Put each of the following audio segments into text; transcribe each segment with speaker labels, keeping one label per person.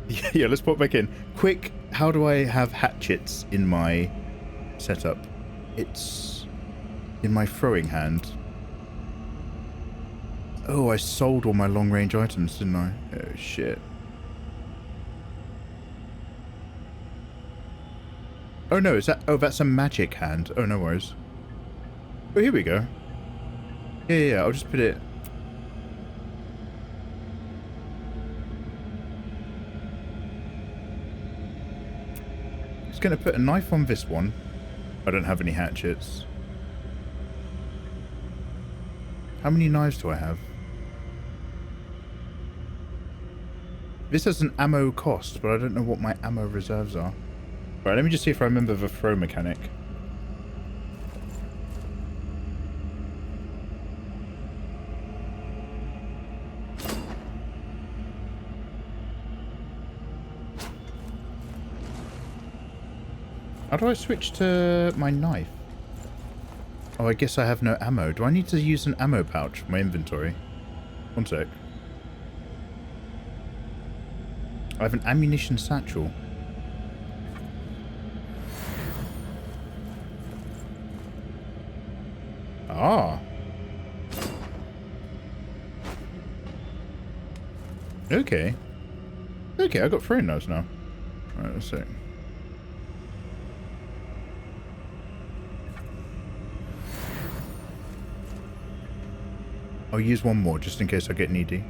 Speaker 1: Yeah, let's pop back in. Quick, how do I have hatchets in my setup? It's in my throwing hand. Oh, I sold all my long-range items, didn't I? Oh, shit. Oh, no, is that... Oh, that's a magic hand. Oh, no worries. Oh, here we go. Yeah, I'll just put it... Just gonna put a knife on this one. I don't have any hatchets. How many knives do I have? This has an ammo cost, but I don't know what my ammo reserves are. Right, let me just see if I remember the throw mechanic. How do I switch to my knife? Oh, I guess I have no ammo. Do I need to use an ammo pouch for my inventory? One sec. I have an ammunition satchel. Ah. Okay. Okay, I got throwing knives now. Alright, let's see. I'll use one more just in case I get needy.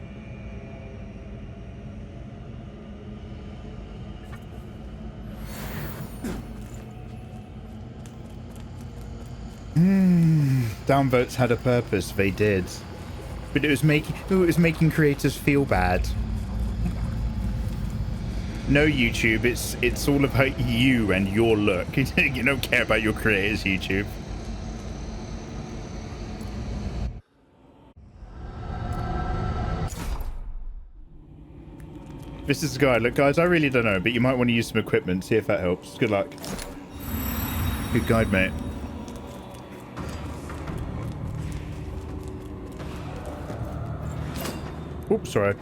Speaker 1: Downvotes had a purpose, they did. But it was making creators feel bad. No, YouTube, it's all about you and your look. You don't care about your creators, YouTube. This is the guide. Look, guys, I really don't know, but you might want to use some equipment. See if that helps. Good luck. Good guide, mate. Oops, sorry.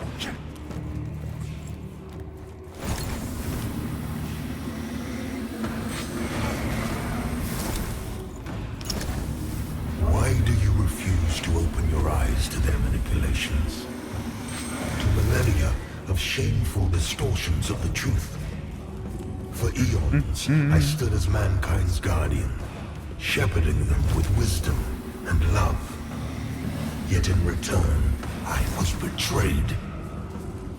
Speaker 2: Why do you refuse to open your eyes to their manipulations? To millennia of shameful distortions of the truth. For eons, I stood as mankind's guardian, shepherding them with wisdom and love. Yet in return, I was betrayed.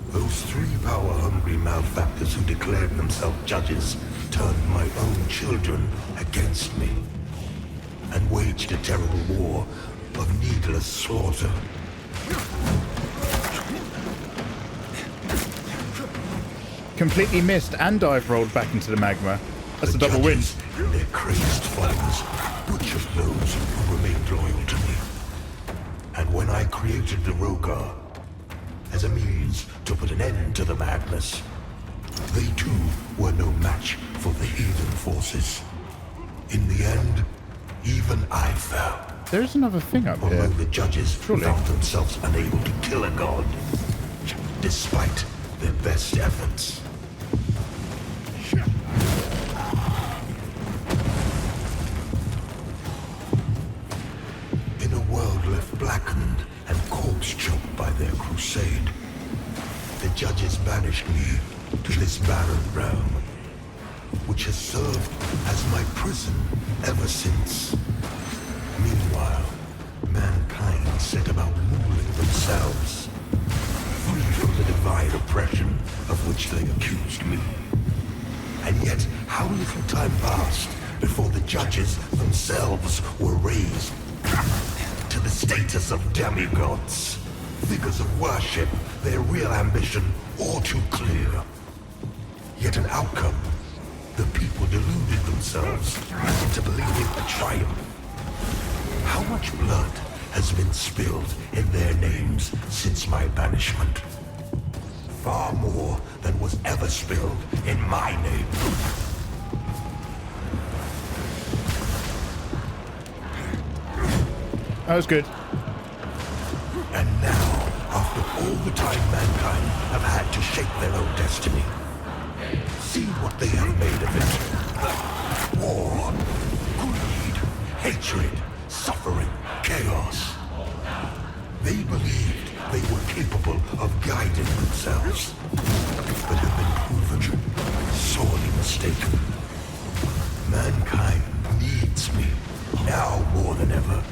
Speaker 2: Those three power-hungry malefactors who declared themselves judges turned my own children against me and waged a terrible war of needless slaughter.
Speaker 1: Completely missed, and I've rolled back into the magma. That's a double win.
Speaker 2: Their crazed followers butchered those who remained loyal to me. And when I created the Rogar as a means to put an end to the madness, they too were no match for the heathen forces. In the end, even I fell.
Speaker 1: There's another thing up
Speaker 2: Although
Speaker 1: here.
Speaker 2: the judges found themselves unable to kill a god, despite their best efforts. In a world left blackened and corpse-choked by their crusade, the judges banished me to this barren realm, which has served as my prison ever since. Meanwhile, mankind set about ruling themselves, free from the divine oppression of which they accused me. And yet, how little time passed before the judges themselves were raised to the status of demigods, figures of worship, their real ambition all too clear. Yet an outcome, the people deluded themselves into believing a triumph. How much blood has been spilled in their names since my banishment? Far more than was ever spilled in my name.
Speaker 1: That was good.
Speaker 2: And now, after all the time mankind have had to shape their own destiny, See what they have made of it. War, greed, hatred, suffering, chaos. They believed they were capable of guiding themselves, but have been proven sorely mistaken. Mankind needs me, now more than ever.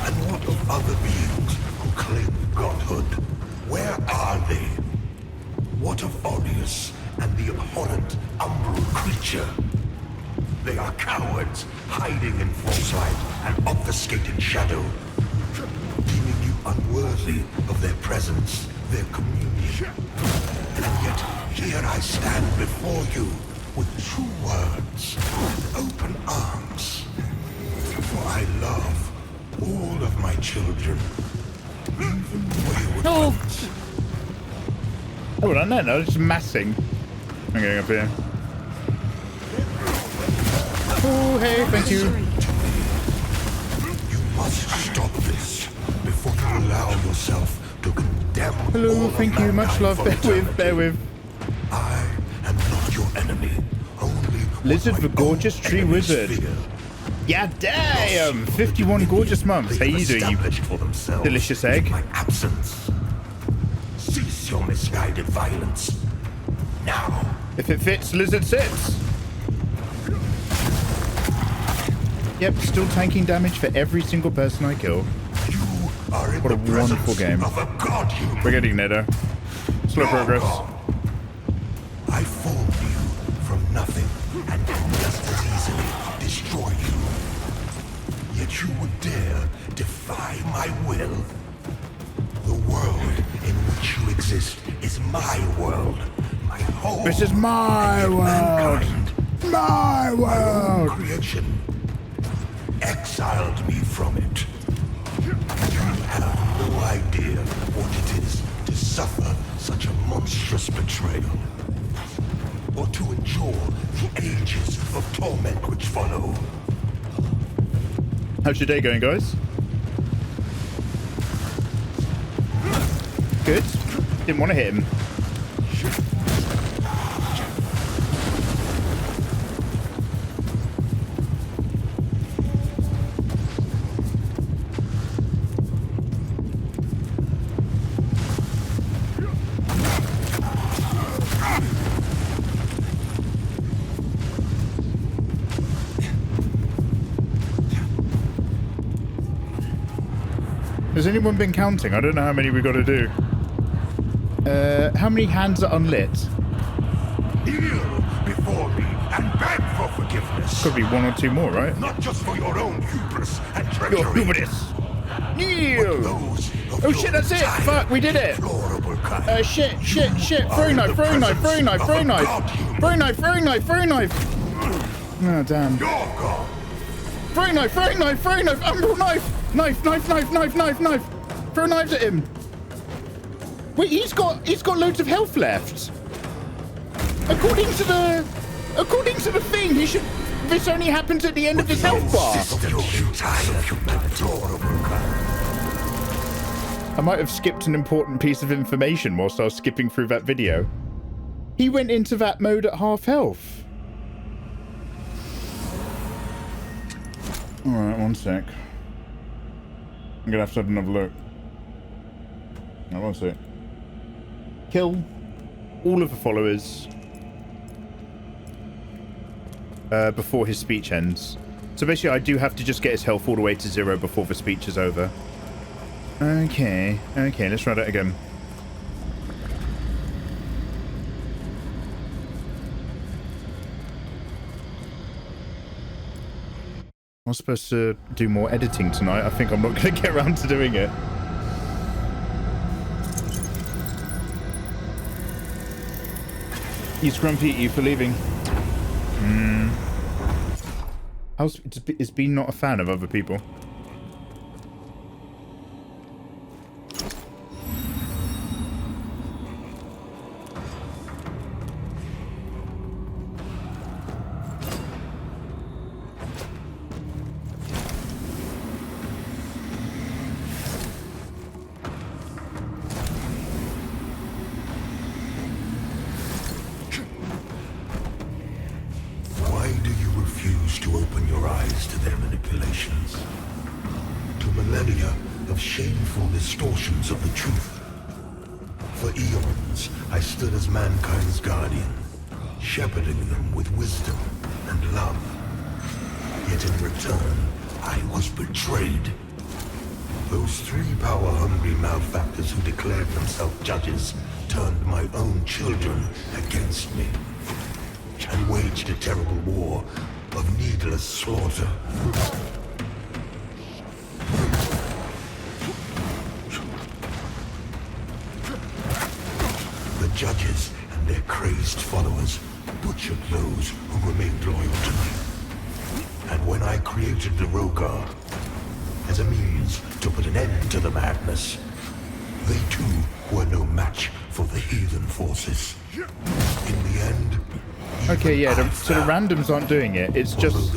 Speaker 2: And what of other beings who claim godhood? Where are they? What of Odious and the abhorrent umbral creature? They are cowards, hiding in falsehood and obfuscated shadow, deeming you unworthy of their presence, their communion. And yet, here I stand before you with true words and open arms. For I love all of my children, even wayward ones.
Speaker 1: Oh, I don't know, just massing. I'm getting up here. Oh, hey, thank you.
Speaker 2: You must stop this before you allow yourself to condemn.
Speaker 1: Hello, thank you, much love. Bear with.
Speaker 2: I am not your enemy. Only
Speaker 1: Lizard
Speaker 2: what
Speaker 1: the
Speaker 2: my
Speaker 1: Gorgeous
Speaker 2: own
Speaker 1: Tree
Speaker 2: enemies
Speaker 1: Wizard.
Speaker 2: fear.
Speaker 1: Yeah, damn! 51 gorgeous months. How you doing, you
Speaker 2: For themselves
Speaker 1: delicious egg?
Speaker 2: in my absence. Cease your misguided violence. Now.
Speaker 1: If it fits, lizard sits. Yep, still tanking damage for every single person I kill.
Speaker 2: You are in
Speaker 1: What a
Speaker 2: the
Speaker 1: wonderful
Speaker 2: presence
Speaker 1: game.
Speaker 2: of a god human.
Speaker 1: We're getting Nedo. Slow progress.
Speaker 2: I formed you from nothing and can just as easily destroy you. Yet you would dare defy my will. The world in which you exist is my world. My home.
Speaker 1: This is my
Speaker 2: and
Speaker 1: world.
Speaker 2: mankind.
Speaker 1: My world.
Speaker 2: Creation exiled me from it. You have no idea what it is to suffer such a monstrous betrayal, or to endure the ages of torment which follow.
Speaker 1: How's your day going, guys? Good. Didn't want to hit him. Has anyone been counting? I don't know how many we got to do. How many hands are unlit?
Speaker 2: Kneel before me and beg for forgiveness.
Speaker 1: Could be one or two more, right?
Speaker 2: Not just for your own hubris and treachery.
Speaker 1: Your hubris. Kneel!
Speaker 2: Those of
Speaker 1: Oh
Speaker 2: your
Speaker 1: shit, that's it!
Speaker 2: entire
Speaker 1: Fuck, we did it!
Speaker 2: deplorable kind.
Speaker 1: Shit.
Speaker 2: are
Speaker 1: Throwing
Speaker 2: in
Speaker 1: knife,
Speaker 2: the
Speaker 1: throwing knife, throwing knife,
Speaker 2: presence
Speaker 1: throwing knife,
Speaker 2: of a
Speaker 1: throwing knife!
Speaker 2: god-human.
Speaker 1: Throwing knife, throwing knife, throwing knife! Oh, damn.
Speaker 2: Your god.
Speaker 1: Throwing knife, throwing knife, throwing knife! Umbral knife! Knife! Throw knives at him! Wait, he's got loads of health left. According to the thing, this only happens at the end of his health bar. I might have skipped an important piece of information whilst I was skipping through that video. He went into that mode at half health. Alright, one sec. I'm gonna have to have another look. No, one sec. Kill all of the followers before his speech ends. So basically I do have to just get his health all the way to 0 before the speech is over. Okay, let's try that again. I was supposed to do more editing tonight. I think I'm not going to get around to doing it. He's grumpy at you for leaving. Is Bean not a fan of other people?
Speaker 2: shameful distortions of the truth. For eons, I stood as mankind's guardian, shepherding them with wisdom and love. Yet in return, I was betrayed. Those three power-hungry malefactors who declared themselves judges turned my own children against me and waged a terrible war of needless slaughter. The judges and their crazed followers butchered those who remained loyal to me. And when I created the Rogar as a means to put an end to the madness, they too were no match for the heathen forces. In the end,
Speaker 1: okay, yeah, so the randoms aren't doing it. It's just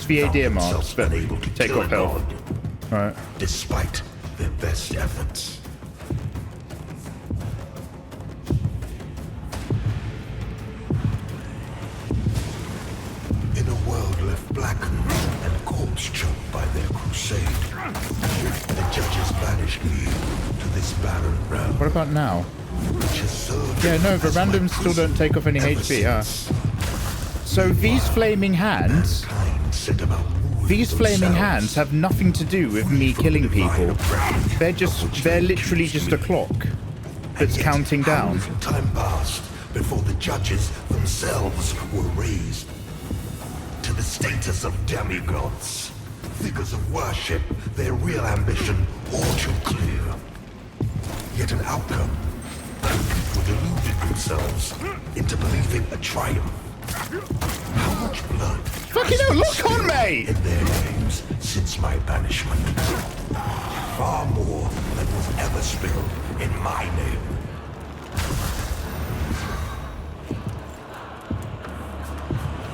Speaker 1: VAD marks, but take off health. Right.
Speaker 2: Despite their best efforts. In a world left blackened and corpse choked by their crusade, the judges banished me to this barren realm.
Speaker 1: What about now?
Speaker 2: Which has served
Speaker 1: Yeah, no, the
Speaker 2: as my
Speaker 1: randoms still don't take off any
Speaker 2: ever
Speaker 1: HP, huh?
Speaker 2: since.
Speaker 1: So these flaming hands,
Speaker 2: Mankind set about moving
Speaker 1: these flaming
Speaker 2: themselves
Speaker 1: hands have nothing to do with me
Speaker 2: from
Speaker 1: killing
Speaker 2: the divine
Speaker 1: people.
Speaker 2: oppression
Speaker 1: They're literally just a clock that's
Speaker 2: Yet,
Speaker 1: counting
Speaker 2: how
Speaker 1: down.
Speaker 2: little time passed before the judges themselves were raised to the status of demigods, figures of worship, their real ambition all too clear. Yet an outcome, people deluded themselves into believing a triumph. How much blood
Speaker 1: Fucking hell, look on me!
Speaker 2: in their names since my banishment? Far more than was ever spilled in my name.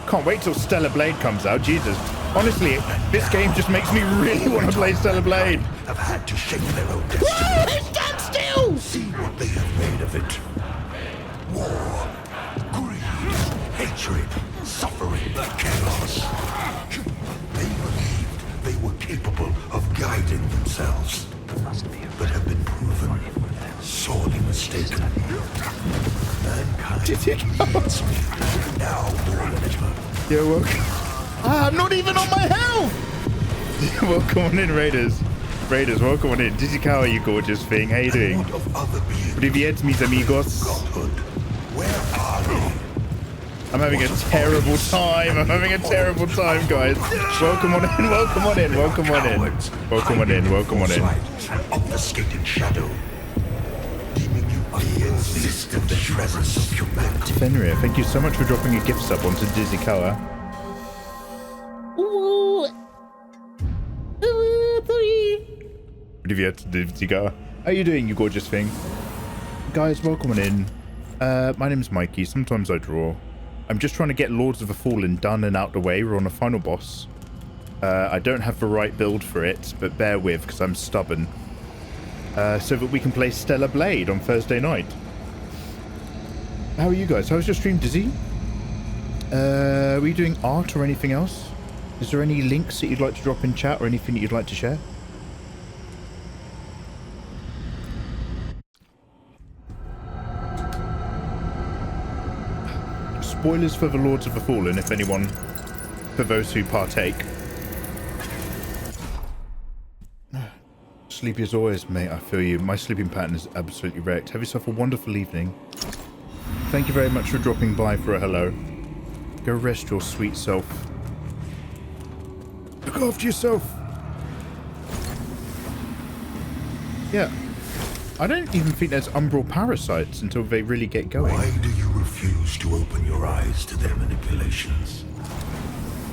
Speaker 1: Can't wait till Stellar Blade comes out, Jesus. Honestly, this game just makes me really want to play Stellar Blade.
Speaker 2: Have had to shape their own
Speaker 1: Whoa,
Speaker 2: destiny.
Speaker 1: stand still!
Speaker 2: See what they have made of it. War, greed, hatred, suffering, chaos. They believed they were capable of guiding themselves, but have been proven sorely mistaken. Mankind needs me now more than ever.
Speaker 1: Yo, welcome. I'm not even on my health! Welcome on in, Raiders. Raiders, welcome on in. Dizzy Cow, you gorgeous thing. How you doing?
Speaker 2: What of other beings?
Speaker 1: Привет, mis amigos.
Speaker 2: Godhood, where are they?
Speaker 1: I'm having a terrible time. I'm having a terrible time, guys. Welcome on in, welcome on in, welcome on in. Welcome on in, welcome on in.
Speaker 2: An obfuscated shadow, deeming you unworthy of the treasures of humanity.
Speaker 1: Fenrir, thank you so much for dropping a gift sub onto Dizzy Cow. Привет, Dizzy Cow. How you doing, you gorgeous thing? Guys, welcome on in. My name's Mikey. Sometimes I draw. I'm just trying to get Lords of the Fallen done and out the way. We're on a final boss. I don't have the right build for it, but bear with, because I'm stubborn. So that we can play Stellar Blade on Thursday night. How are you guys? How was your stream, Dizzy? Were you doing art or anything else? Is there any links that you'd like to drop in chat or anything that you'd like to share? Spoilers for the Lords of the Fallen, if anyone, for those who partake. Sleepy as always, mate, I feel you. My sleeping pattern is absolutely wrecked. Have yourself a wonderful evening. Thank you very much for dropping by for a hello. Go rest your sweet self. Look after yourself. Yeah. I don't even think there's umbral parasites until they really get going.
Speaker 2: Why do you refuse to open your eyes to their manipulations?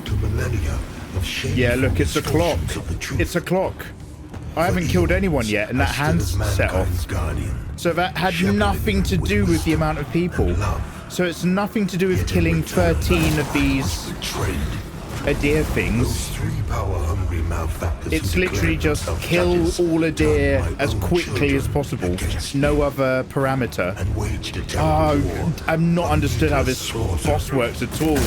Speaker 2: To millennia of shameful
Speaker 1: Yeah, look, it's a clock.
Speaker 2: distortions of the truth.
Speaker 1: It's a clock. I haven't killed anyone yet, and that hand's set off. So that had nothing to do with the amount of people. So it's nothing to do with killing 13 of these Adir things. It's literally just kill all Adir as quickly as possible. No other parameter. Oh, I've not understood how this boss works at all.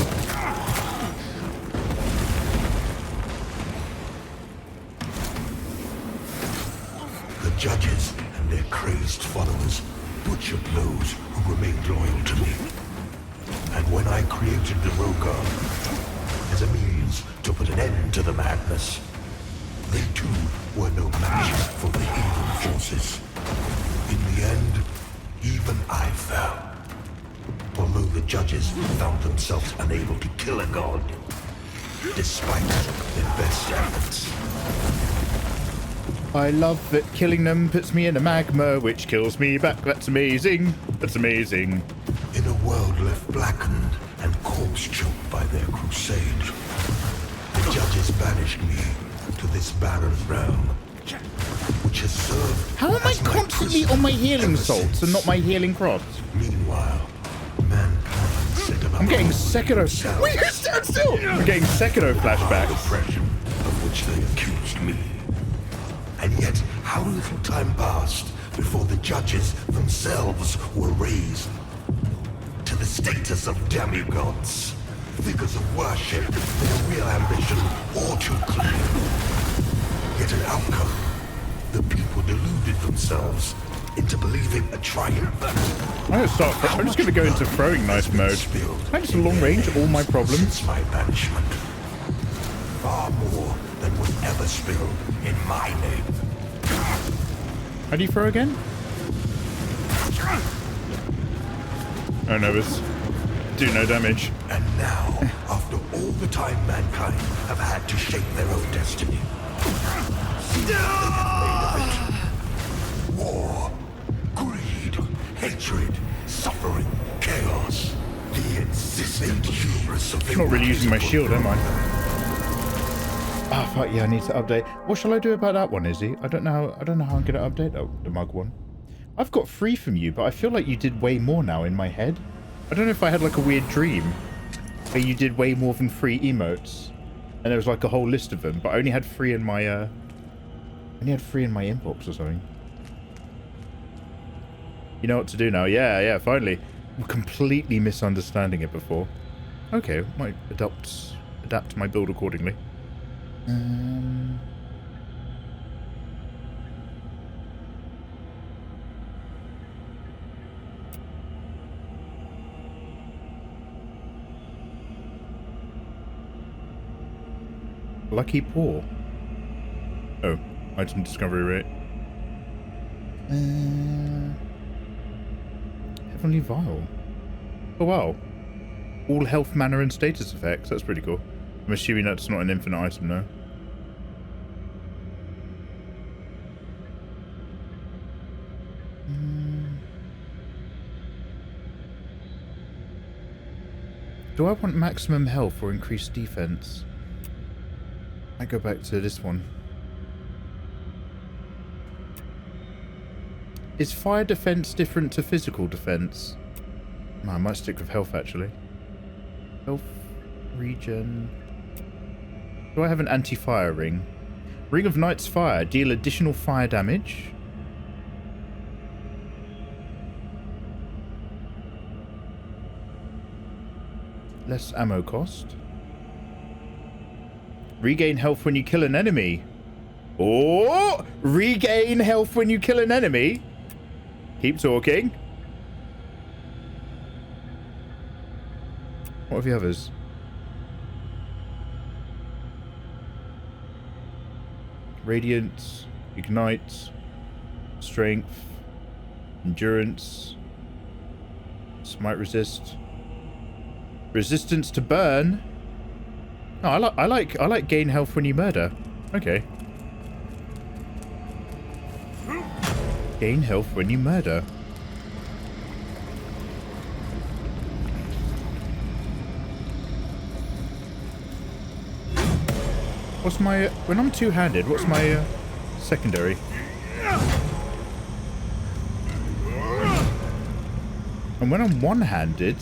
Speaker 2: judges and their crazed followers butchered those who remained loyal to me. And when I created the Rogar as a means to put an end to the madness, they too were no match for the evil forces. In the end, even I fell. Although the judges found themselves unable to kill a god, despite their best efforts.
Speaker 1: I love that killing them puts me in a magma, which kills me back. That's amazing. That's amazing.
Speaker 2: In a world left blackened and corpse-choked by their crusade, the judges banished me to this barren realm, which has served.
Speaker 1: How am I constantly on my healing salts and not my healing crops?
Speaker 2: Meanwhile, mankind set about.
Speaker 1: I'm getting Sekiro. Wait, stand still! I'm getting Sekiro flashbacks.
Speaker 2: Oppression of which they accused me. And yet, how little time passed before the judges themselves were raised to the status of demigods, figures of worship with a real ambition all too clear. Yet an outcome, the people deluded themselves into believing a triumph.
Speaker 1: I'm just gonna go into throwing knife mode. I just long range all my problems.
Speaker 2: Since my banishment, far more than was ever spilled in my name.
Speaker 1: How do you throw again? Oh no, it's do no damage.
Speaker 2: And now, after all the time mankind have had to shape their own destiny, see what they have made of it. War, greed, hatred, suffering, chaos. The insistent hubris of
Speaker 1: I'm not really using my shield, am I? Ah, fuck yeah, I need to update. What shall I do about that one, Izzy? I don't know how I'm gonna update the mug one. I've got 3 from you, but I feel like you did way more now in my head. I don't know if I had like a weird dream where you did way more than 3 emotes, and there was like a whole list of them, but I only had 3 in my inbox or something. You know what to do now? Yeah, finally. I'm completely misunderstanding it before. Okay, might adapt my build accordingly. Lucky Paw. Oh, item discovery rate. Heavenly Vial. Oh wow. All health, mana, and status effects. That's pretty cool. I'm assuming that's not an infinite item though. Do I want maximum health or increased defense? I go back to this one. Is fire defense different to physical defense? No, I might stick with health actually. Health, regen. Do I have an anti-fire ring? Ring of Knight's Fire. Deal additional fire damage. Less ammo cost. Regain health when you kill an enemy. Oh! Regain health when you kill an enemy. Keep talking. What are the others? Radiance, Ignite, Strength, Endurance, Smite Resist, Resistance to Burn. Oh, I like gain health when you murder. Okay. Gain health when you murder. What's my... when I'm two-handed, what's my secondary? And when I'm one-handed,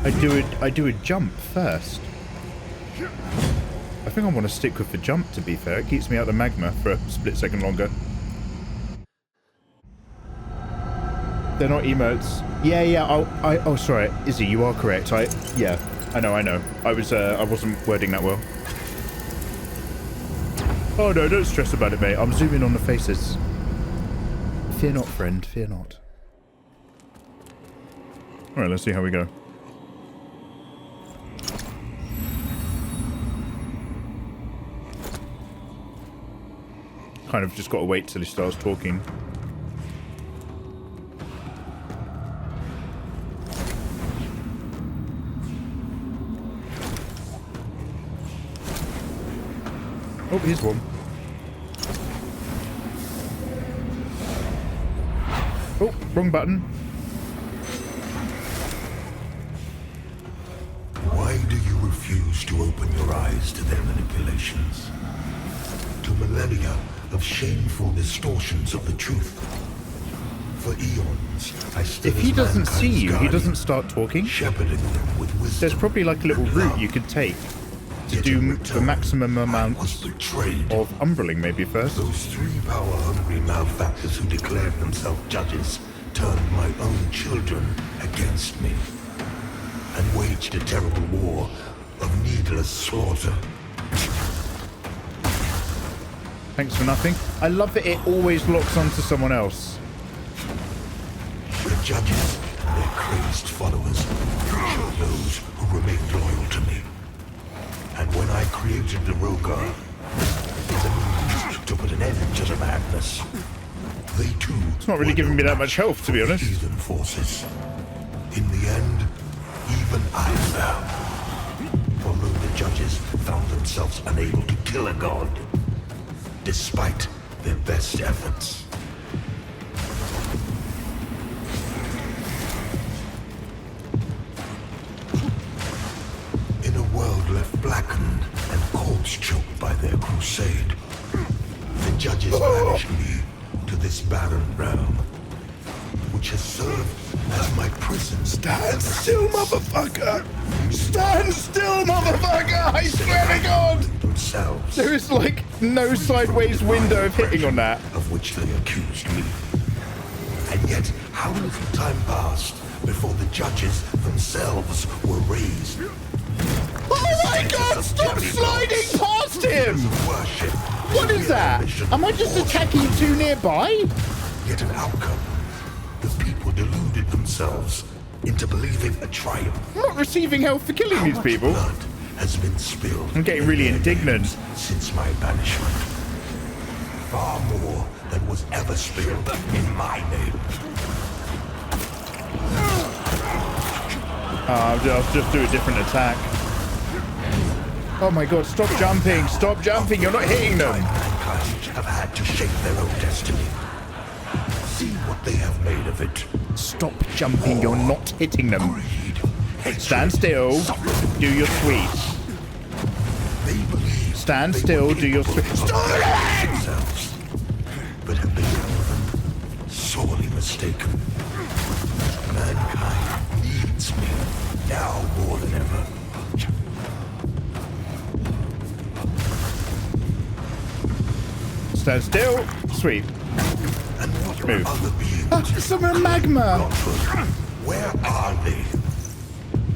Speaker 1: I do a jump first. I think I want to stick with the jump, to be fair. It keeps me out of the magma for a split second longer. They're not emotes. Yeah. Oh, sorry, Izzy, you are correct. Yeah, I know. I wasn't wording that well. Oh no, don't stress about it, mate. I'm zooming on the faces. Fear not, friend. Fear not. Alright, let's see how we go. Kind of just got to wait till he starts talking. Oh, here's one. Oh, wrong button.
Speaker 2: Why do you refuse to open your eyes to their manipulations? To millennia of shameful distortions of the truth. For eons, I stood
Speaker 1: If he
Speaker 2: as
Speaker 1: doesn't see
Speaker 2: mankind's
Speaker 1: you, he
Speaker 2: guardian,
Speaker 1: doesn't start talking.
Speaker 2: shepherding them with wisdom.
Speaker 1: There's probably like a little
Speaker 2: and
Speaker 1: route
Speaker 2: love.
Speaker 1: you could take to
Speaker 2: Yet
Speaker 1: do
Speaker 2: in
Speaker 1: the
Speaker 2: return,
Speaker 1: maximum
Speaker 2: I
Speaker 1: amount
Speaker 2: was betrayed.
Speaker 1: of umbraling maybe first.
Speaker 2: Those three power-hungry malefactors who declared themselves judges turned my own children against me and waged a terrible war of needless slaughter.
Speaker 1: Thanks for nothing. I love that it always locks onto someone else.
Speaker 2: The judges and their crazed followers chose those who remained loyal to me. And when I created the Rogar, as a means to put an end to the madness, they too.
Speaker 1: It's not really giving me that much health, to be honest.
Speaker 2: Heathen forces. In the end, even I fell. Although the judges found themselves unable to kill a god, despite their best efforts. In a world left blackened and corpse-choked by their crusade, the judges banished me to this barren realm, which has served as my prison.
Speaker 1: Stand still, motherfucker! Stand still, motherfucker! I swear to God!
Speaker 2: Themselves,
Speaker 1: There is like no sideways window of hitting on that.
Speaker 2: of which they accused me. And yet, how little time passed before the judges themselves were raised.
Speaker 1: Oh my God! Stop sliding past him!
Speaker 2: Worship.
Speaker 1: What is that? Am I just attacking too nearby?
Speaker 2: Yet an outcome. The people deluded themselves into believing a triumph.
Speaker 1: I'm not receiving health for killing
Speaker 2: How
Speaker 1: these
Speaker 2: much
Speaker 1: people.
Speaker 2: blood has been spilled?
Speaker 1: I'm getting
Speaker 2: in
Speaker 1: really
Speaker 2: their
Speaker 1: indignant.
Speaker 2: names since my banishment. Far more than was ever spilled in my name.
Speaker 1: I'll just do a different attack. Oh my God, stop jumping, stop jumping, you're not hitting them.
Speaker 2: Mankind have had to shape their own destiny. See what they have made of it.
Speaker 1: Stop jumping, you're not hitting them.
Speaker 2: Greed, hatred,
Speaker 1: Stand still,
Speaker 2: suffering.
Speaker 1: do your sweet.
Speaker 2: They believe
Speaker 1: Stand
Speaker 2: they
Speaker 1: still,
Speaker 2: were
Speaker 1: do your
Speaker 2: capable
Speaker 1: sweet.
Speaker 2: of
Speaker 1: Stop!
Speaker 2: themselves, but have been proven sorely mistaken. Mankind needs me now more than ever.
Speaker 1: Stand still, sweet.
Speaker 2: And what
Speaker 1: Move.
Speaker 2: other beings?
Speaker 1: Some magma.
Speaker 2: Godhood, where are they?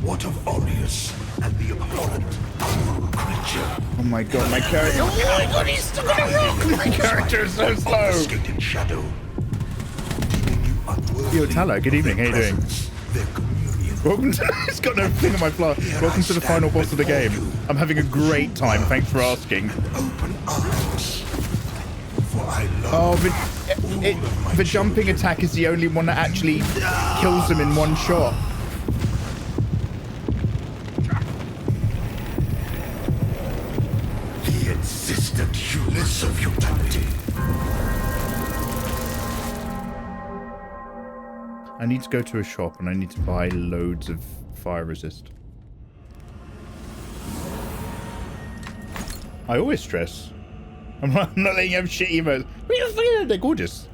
Speaker 2: What of Aureus and the abhorrent cruel creature?
Speaker 1: Oh my God, my character. Oh my God, he's stuck on a rock. My character is so slow.
Speaker 2: Obfuscated shadow. Deeming you unworthy
Speaker 1: Yo, Tala, good
Speaker 2: of
Speaker 1: evening,
Speaker 2: their
Speaker 1: how you doing?
Speaker 2: presence, their communion.
Speaker 1: Welcome to. It's got no thing on my floor. Welcome to the final boss of the game. I'm having a great time. Thanks for asking.
Speaker 2: Open arms. For I love
Speaker 1: Oh,
Speaker 2: all of my
Speaker 1: the jumping
Speaker 2: children.
Speaker 1: attack is the only one that actually kills them in one shot.
Speaker 2: The insistent hubris of humanity.
Speaker 1: I need to go to a shop and I need to buy loads of fire resist. I always stress. I'm not letting you have shit emotes. They're gorgeous.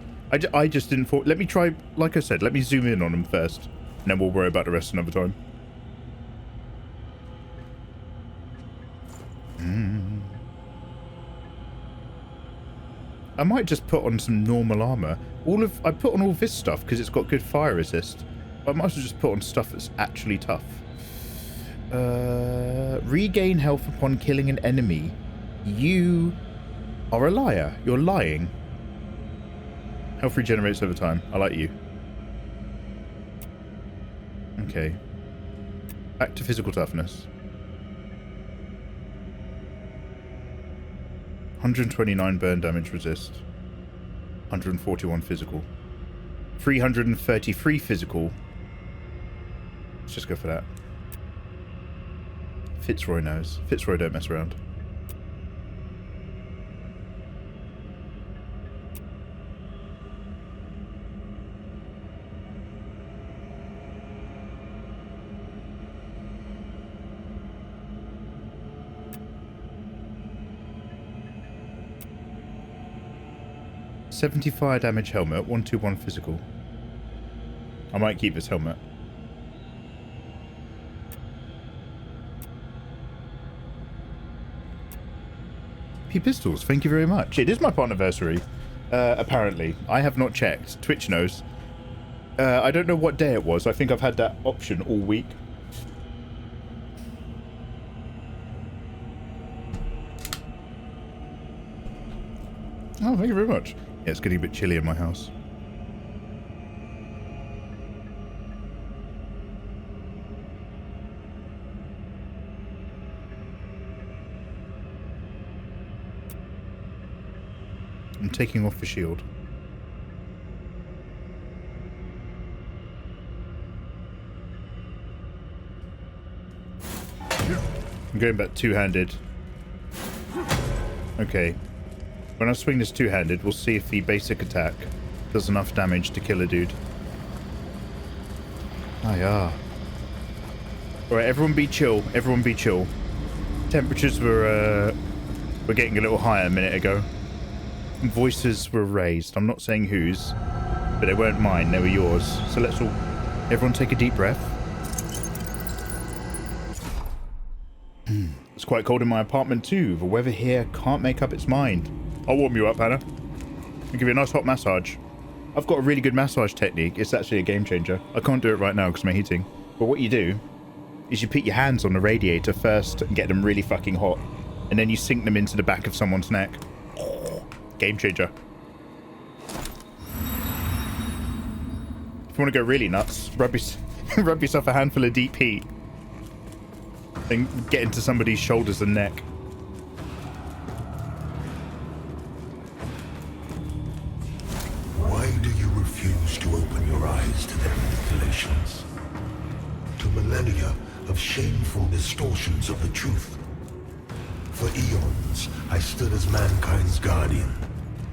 Speaker 1: I just didn't thought. Let me try, like I said, let me zoom in on them first. And then we'll worry about the rest another time. I might just put on some normal armor. I put on all this stuff because it's got good fire resist. But I might as well just put on stuff that's actually tough. Regain health upon killing an enemy. You are a liar. You're lying. Health regenerates over time. I like you. Okay. Back to physical toughness. 129 burn damage resist. 141 physical. 333 physical. Let's just go for that. Fitzroy knows. Fitzroy don't mess around. $75 damage helmet, 121 physical. I might keep this helmet. Pistols, thank you very much. It is my anniversary, apparently. I have not checked. Twitch knows. I don't know what day it was. I think I've had that option all week. Oh, thank you very much. Yeah, it's getting a bit chilly in my house. I'm taking off the shield. I'm going back two-handed. Okay. When I swing this two-handed, we'll see if the basic attack does enough damage to kill a dude. Ah, yeah. Alright, everyone be chill. Everyone be chill. Temperatures were getting a little higher a minute ago. Voices were raised. I'm not saying whose, but they weren't mine. They were yours. So let's all... Everyone take a deep breath. It's quite cold in my apartment too. The weather here can't make up its mind. I'll warm you up, Hannah. I'll give you a nice hot massage. I've got a really good massage technique. It's actually a game changer. I can't do it right now because of my heating. But what you do is you put your hands on the radiator first and get them really fucking hot. And then you sink them into the back of someone's neck. Game changer. If you want to go really nuts, rub yourself a handful of deep heat. Then get into somebody's shoulders and neck.
Speaker 2: Why do you refuse to open your eyes to their manipulations? To millennia of shameful distortions of the truth? For eons, I stood as mankind's guardian,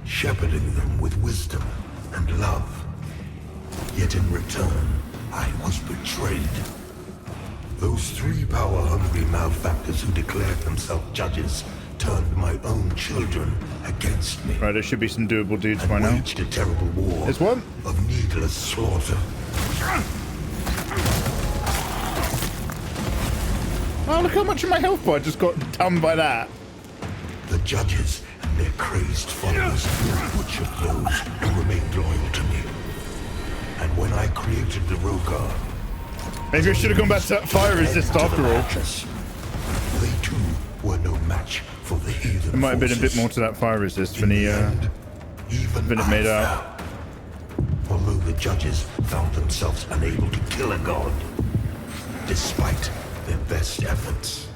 Speaker 2: shepherding them with wisdom and love. Yet in return, I was betrayed. Those three power-hungry malefactors who declared themselves judges turned my own children against me.
Speaker 1: Right, there should be some doable dudes by now.
Speaker 2: Waged a terrible war.
Speaker 1: There's one.
Speaker 2: Of needless slaughter.
Speaker 1: Oh, look how much of my health bar just got done by that.
Speaker 2: The judges and their crazed followers butchered those who remained loyal to me. And when I created the Rogar,
Speaker 1: maybe I should have gone back to that fire resist after all.
Speaker 2: They too were no match for the heathen.
Speaker 1: There might have been a bit more to that fire resist than he made out.
Speaker 2: Although the judges found themselves unable to kill a god, despite their best efforts.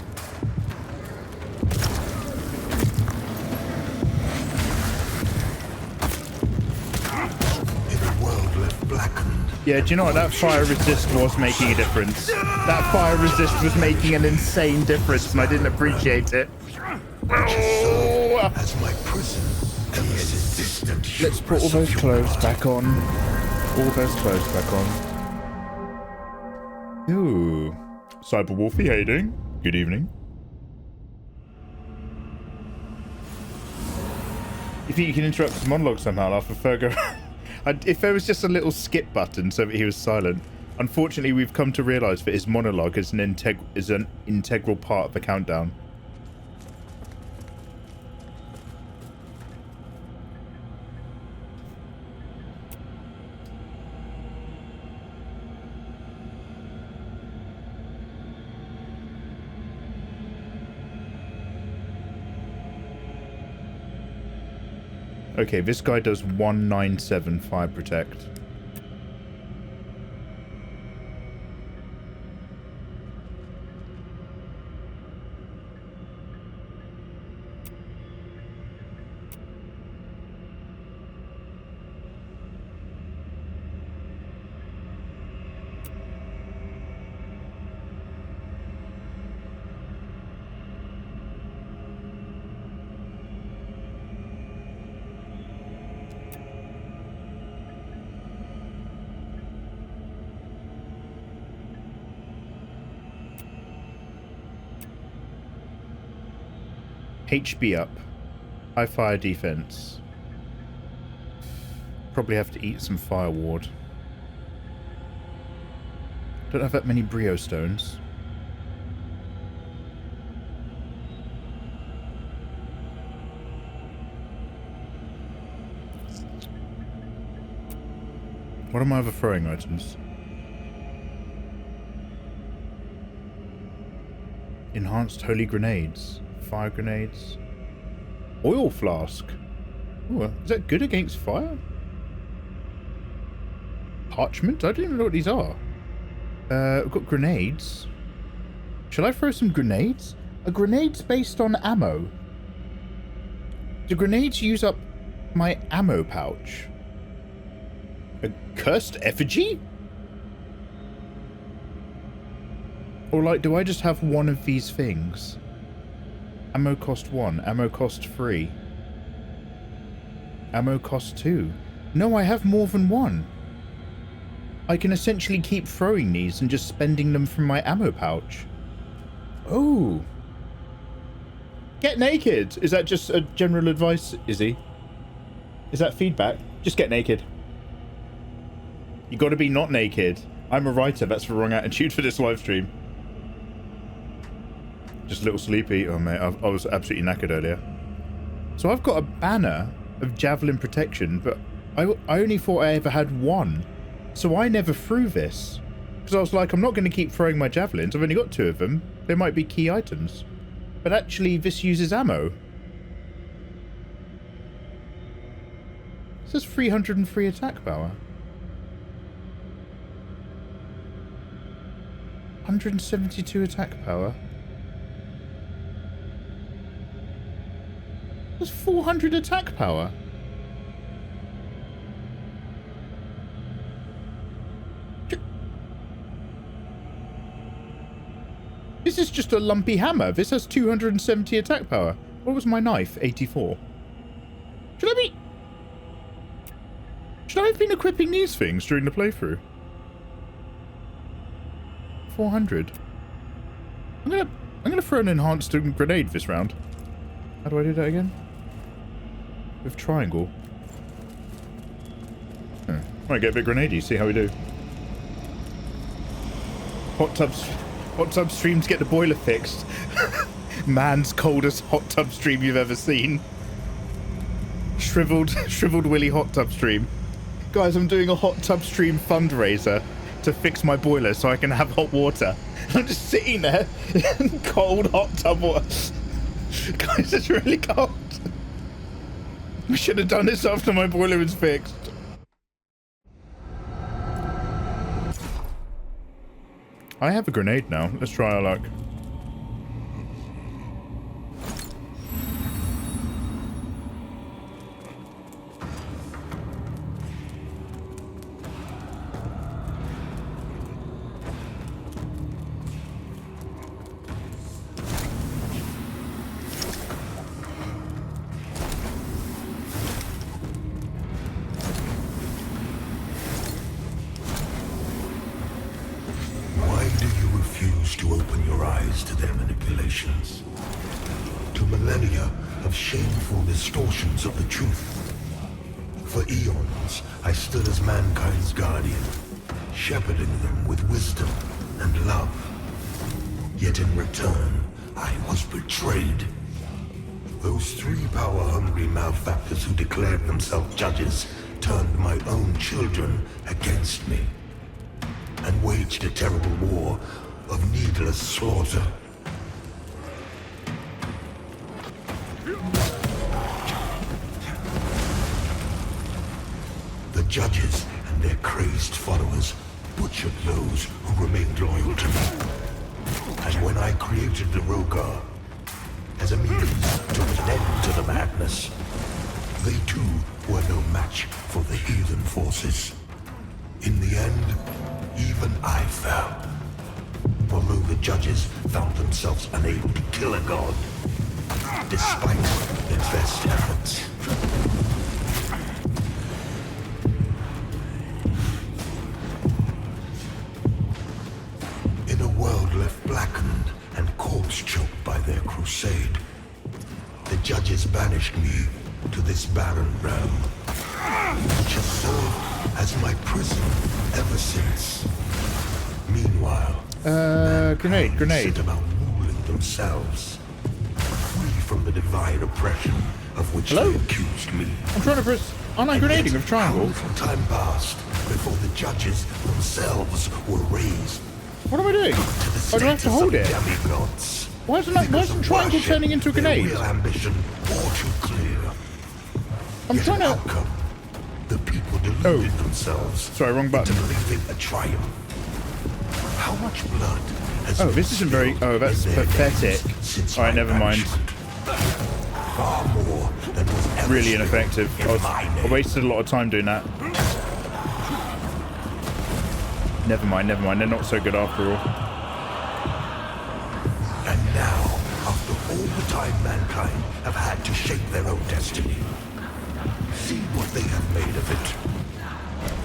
Speaker 2: In a world left blackened.
Speaker 1: Yeah, do you know what? That fire resist was making a difference. That fire resist was making an insane difference, and I didn't appreciate it. Oh.
Speaker 2: As my prison,
Speaker 1: let's put all those clothes back on. All those clothes back on. Ooh. Cyberwolfie Hayding. Good evening. You think you can interrupt his monologue somehow after Fergo? If there was just a little skip button so that he was silent. Unfortunately, we've come to realise that his monologue is an integral part of the countdown. Okay, this guy does 197 fire protect. HB up. High fire defense. Probably have to eat some fire ward. Don't have that many brio stones. What are my other throwing items? Enhanced holy grenades. Fire grenades. Oil flask. Ooh, is that good against fire? Parchment? I don't even know what these are. We've got grenades. Shall I throw some grenades? Are grenades based on ammo? Do grenades use up my ammo pouch? A cursed effigy? Or like, do I just have one of these things? Ammo cost 1. Ammo cost 3. Ammo cost 2. No, I have more than one. I can essentially keep throwing these and just spending them from my ammo pouch. Oh. Get naked. Is that just a general advice, Izzy? Is that feedback? Just get naked. You gotta be not naked. I'm a writer. That's the wrong attitude for this live stream. Just a little sleepy. Oh, mate, I was absolutely knackered earlier. So I've got a banner of javelin protection, but I only thought I ever had one. So I never threw this. Because I was like, I'm not going to keep throwing my javelins. I've only got 2 of them. They might be key items. But actually, this uses ammo. It says 303 attack power. 172 attack power. That's 400 attack power. This is just a lumpy hammer. This has 270 attack power. What was my knife? 84. Should I have been equipping these things during the playthrough? 400. I'm gonna throw an enhanced grenade this round. How do I do that again? With triangle. Might get a bit grenadey, see how we do. Hot tub stream to get the boiler fixed. Man's coldest hot tub stream you've ever seen. Shriveled Willy hot tub stream. Guys, I'm doing a hot tub stream fundraiser to fix my boiler so I can have hot water. I'm just sitting there in cold hot tub water. Guys, it's really cold. We should have done this after my boiler was fixed. I have a grenade now. Let's try our luck.
Speaker 2: Distortions of the truth. For eons, I stood as mankind's guardian, shepherding them with wisdom and love. Yet in return, I was betrayed. Those 3 power-hungry malefactors who declared themselves judges turned my own children against me and waged a terrible war of needless slaughter. The judges and their crazed followers butchered those who remained loyal to me. And when I created the Rogar as a means to put an end to the madness, they too were no match for the heathen forces. In the end, even I fell. Although the judges found themselves unable to kill a god, despite their best efforts. In a world left blackened and corpse-choked by their crusade, the judges banished me to this barren realm, which has served as my prison ever since. Meanwhile,
Speaker 1: grenade.
Speaker 2: set about ruling themselves, free from the divine oppression of which
Speaker 1: Hello?
Speaker 2: they accused me.
Speaker 1: I'm trying to press. Aren't I grenading with triangle?
Speaker 2: How little time passed before the judges themselves were raised
Speaker 1: What am I doing?
Speaker 2: to the
Speaker 1: Oh, do I have to
Speaker 2: status
Speaker 1: hold
Speaker 2: of
Speaker 1: it?
Speaker 2: demigods.
Speaker 1: Why isn't triangle
Speaker 2: Worship
Speaker 1: turning into a
Speaker 2: their
Speaker 1: grenade?
Speaker 2: real ambition all too clear.
Speaker 1: I'm
Speaker 2: Yet
Speaker 1: trying
Speaker 2: an
Speaker 1: to.
Speaker 2: outcome, the people deluded themselves
Speaker 1: Sorry, wrong button.
Speaker 2: into believing a triumph. How much blood has
Speaker 1: Oh,
Speaker 2: been
Speaker 1: this isn't very.
Speaker 2: spilled
Speaker 1: Oh, that's
Speaker 2: in their
Speaker 1: pathetic.
Speaker 2: veins since
Speaker 1: All right,
Speaker 2: my
Speaker 1: never mind.
Speaker 2: banishment? Far more than was ever
Speaker 1: Really
Speaker 2: spilled
Speaker 1: ineffective.
Speaker 2: in my
Speaker 1: I
Speaker 2: name.
Speaker 1: wasted a lot of time doing that. Never mind. They're not so good after all.
Speaker 2: And now, after all the time mankind have had to shape their own destiny, see what they have made of it.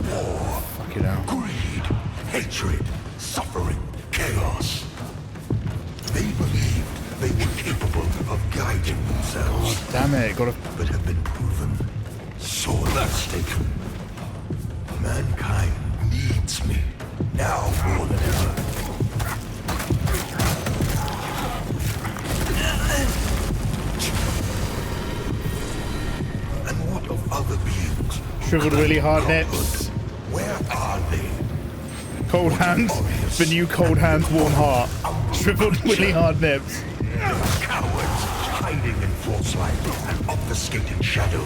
Speaker 2: War,
Speaker 1: Fucking hell.
Speaker 2: greed, hatred, suffering, chaos. They believed they were capable of guiding themselves,
Speaker 1: Damn it! Got to.
Speaker 2: but have been proven sorely mistaken. Mankind needs me, now more than ever. And what of other beings?
Speaker 1: Shriveled Willy hard nips.
Speaker 2: Where are they?
Speaker 1: Cold hands. The new cold hands, warm heart. Shriveled Willy hard nips.
Speaker 2: Cowards hiding in false light and obfuscating shadow,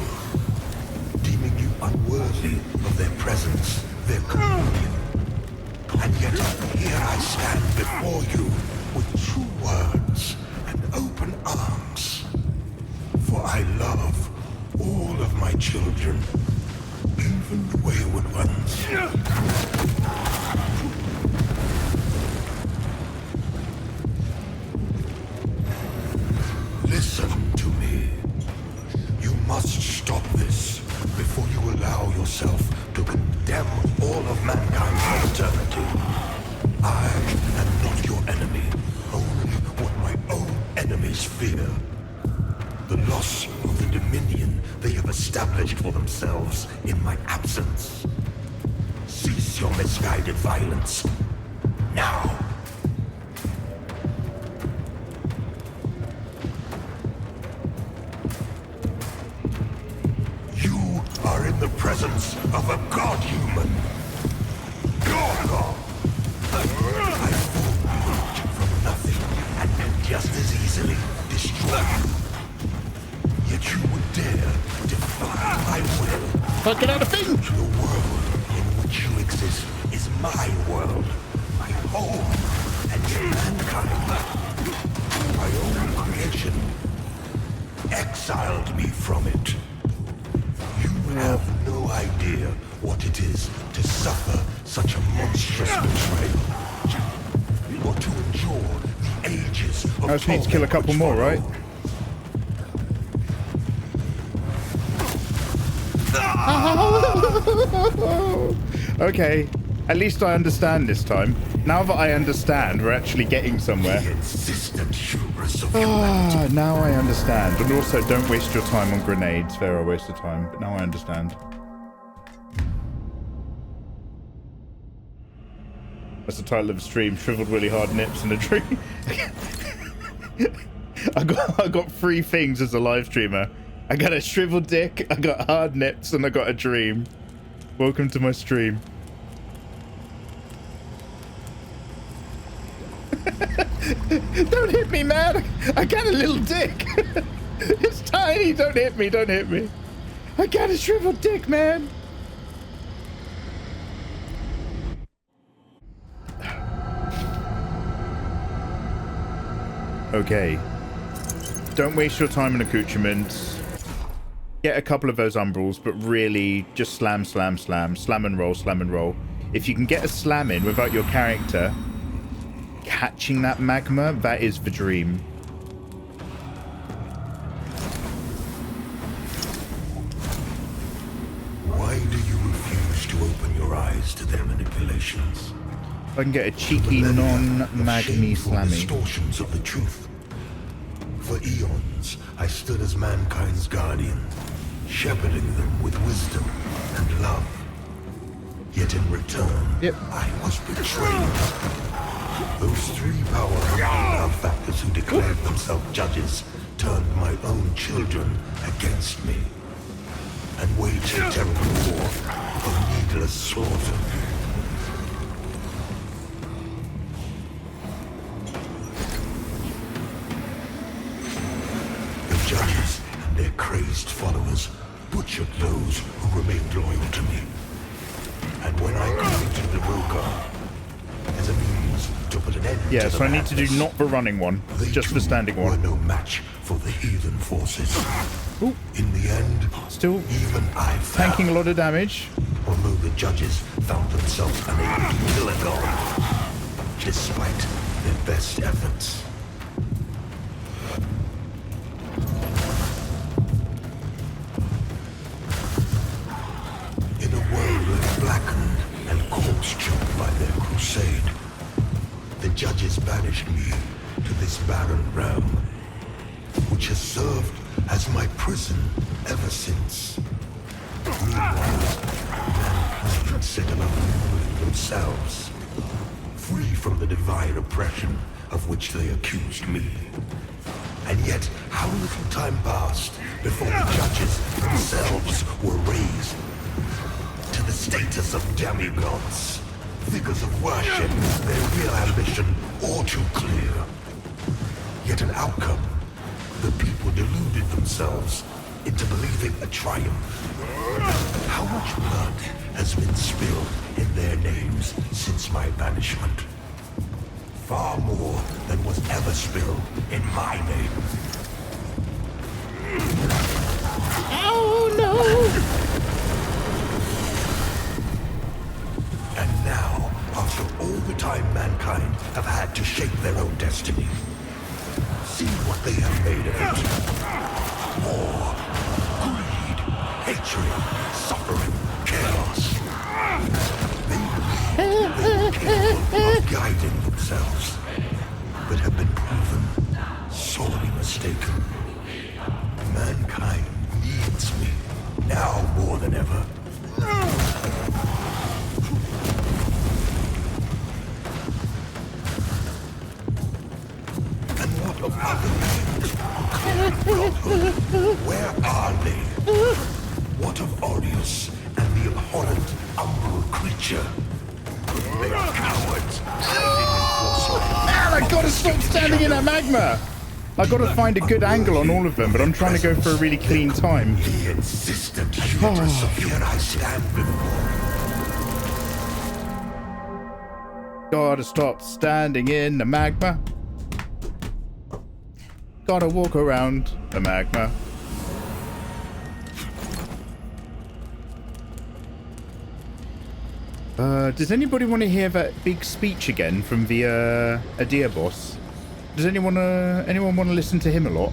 Speaker 2: deeming you unworthy of their presence, their communion. And yet here I stand before you with true words and open arms. For I love all of my children, even the wayward ones. Listen to me. You must stop this before you allow yourself to condemn all of mankind for eternity. I am not your enemy, only what my own enemies fear. The loss of the dominion they have established for themselves in my absence. Cease your misguided violence. Now. You are in the presence of a god-human. Gorgon! I formed you from nothing and can just as easily destroy you. Yet you would dare defy my will.
Speaker 1: Fucking out of thing.
Speaker 2: The world in which you exist is my world, my home, and mankind, my own creation, exiled me from it. You have no idea what it is to suffer such a monstrous betrayal, or to endure the ages of
Speaker 1: I just need to kill a couple more, right? Okay, at least I understand this time. Now that I understand, we're actually getting somewhere.
Speaker 2: The insistent hubris of
Speaker 1: Ah, now I understand. And also, don't waste your time on grenades. They're a waste of time, but now I understand. That's the title of the stream, Shriveled Willy Hard Nips and a Dream. I got three things as a live streamer. I got a shriveled dick, I got hard nips, and I got a dream. Welcome to my stream. Don't hit me, man! I got a little dick! It's tiny! Don't hit me, don't hit me! I got a shriveled dick, man! Okay. Don't waste your time on accoutrements. Get a couple of those umbrals, but really just slam, slam, slam. Slam and roll, slam and roll. If you can get a slam in without your character catching that magma, that is the dream.
Speaker 2: Why do you refuse to open your eyes to their manipulations?
Speaker 1: I can get a cheeky non-magmy slammy.
Speaker 2: Distortions of the truth. For eons, I stood as mankind's guardian, shepherding them with wisdom and love. Yet in return, I was betrayed. Those three powerful malefactors who declared themselves judges turned my own children against me and waged a terrible war of needless slaughter. The judges and their crazed followers butchered those who remained loyal to me. And when I created the Rogar as a means to put an end to the
Speaker 1: so I need to do not the running one, just the standing one.
Speaker 2: Were no match for the heathen forces.
Speaker 1: Ooh.
Speaker 2: In the end,
Speaker 1: Still
Speaker 2: even I fell.
Speaker 1: tanking a lot of damage.
Speaker 2: Although the judges found themselves unable to kill a god, despite their best efforts. In a world blackened and corpse-choked by their crusade, the judges banished me to this barren realm, which has served as my prison ever since. Meanwhile, mankind set about ruling themselves, free from the divine oppression of which they accused me. And yet, how little time passed before the judges themselves were raised to the status of demigods, figures of worship, their real ambition all too clear. Yet an outcome, the people deluded themselves into believing a triumph. How much blood has been spilled in their names since my banishment? Far more than was ever spilled in my name.
Speaker 1: Oh no!
Speaker 2: And now, after all the time mankind have had to shape their own destiny, see what they have made of it. War, greed, hatred, suffering, chaos. They believe they were capable of guiding themselves, but have been proven sorely mistaken. Mankind needs me, now more than ever. And what of other beings who claim godhood? Where are they? What of Aureus and the abhorrent umbral creature? They are cowards, hiding in Soulslike.
Speaker 1: Man, I gotta stop standing in that magma! I gotta find a good angle on all of them, but I'm trying to go for a really clean time.
Speaker 2: The insistent hubris of here I stand before.
Speaker 1: Gotta stop standing in the magma. Gotta walk around the magma. Does anybody want to hear that big speech again from the Adir boss? Does anyone want to listen to him a lot?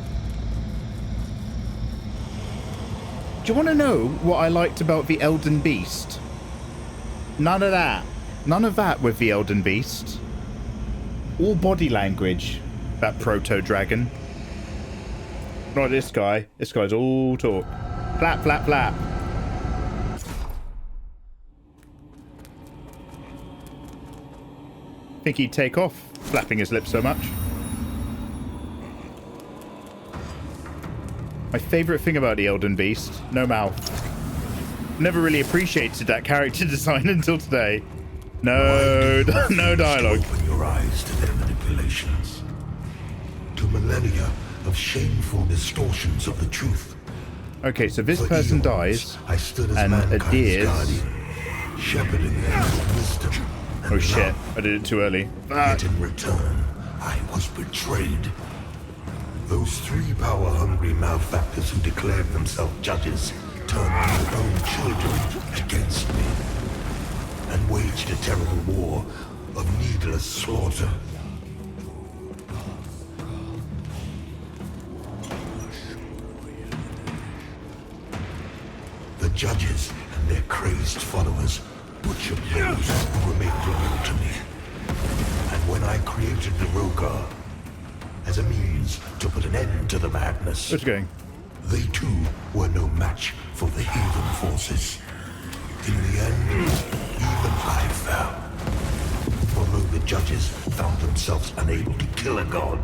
Speaker 1: Do you want to know what I liked about the Elden Beast? None of that. None of that with the Elden Beast. All body language, that proto-dragon. Not this guy. This guy's all talk. Flap, flap, flap. Think he'd take off, flapping his lips so much. My favourite thing about the Elden Beast, no mouth. Never really appreciated that character design until today. No, no dialogue.
Speaker 2: Open your eyes to their manipulations, to millennia of shameful distortions of the truth.
Speaker 1: Okay, so this
Speaker 2: For
Speaker 1: person
Speaker 2: eons,
Speaker 1: dies,
Speaker 2: I stood as
Speaker 1: and
Speaker 2: mankind's
Speaker 1: Adir's...
Speaker 2: guardian, shepherding them with wisdom and
Speaker 1: Oh shit,
Speaker 2: love.
Speaker 1: I did it too early.
Speaker 2: Yet in return, I was betrayed. Those three power-hungry malefactors who declared themselves judges turned their own children against me and waged a terrible war of needless slaughter. The judges and their crazed followers butchered those who remained loyal to me. And when I created the Rogar as a means to put an end to the madness,
Speaker 1: Where's it going?
Speaker 2: they too were no match for the heathen forces. In the end, even I fell. Although the judges found themselves unable to kill a god,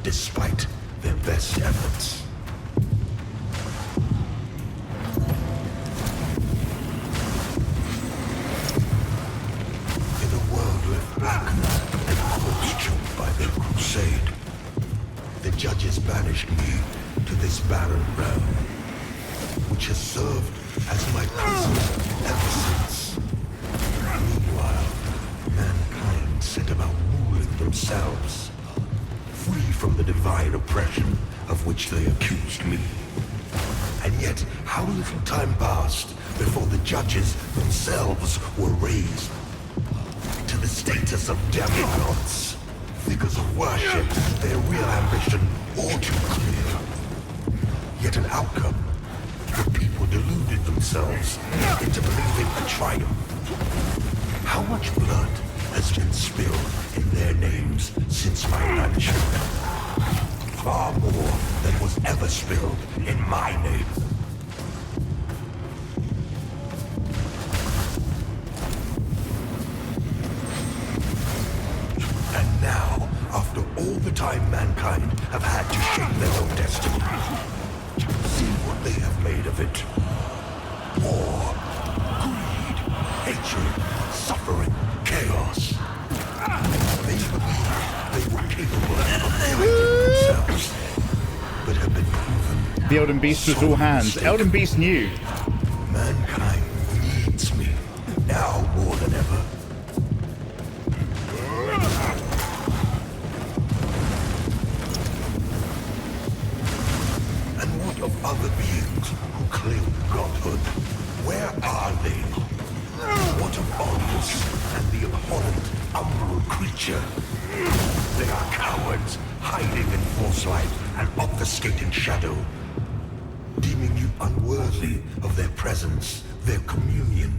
Speaker 2: despite their best efforts. In a world left blackened and corpse-choked by their crusade, the judges banished me to this barren realm, which has served as my prison ever since. Meanwhile, mankind set about ruling themselves, free from the divine oppression of which they accused me. And yet, how little time passed before the judges themselves were raised to the status of demigods, figures of worship, their real ambition all too clear. Yet an outcome, the people deluded themselves into believing a triumph. How much blood has been spilled in their names since my banishment? Far more than was ever spilled in my name. And now, after all the time mankind have had to shape their own destiny, see what they have made of it. War, greed, hatred, suffering, chaos. They believed they were capable of fighting themselves, but have been proven.
Speaker 1: The Elden Beast was all hands. Elden Beast knew.
Speaker 2: Mankind needs me, now more than ever. And what of other beings who claim godhood? Where are they? What of Onus and the abhorrent umbral creature? They are cowards, hiding in false light and obfuscating shadow, deeming you unworthy of their presence, their communion.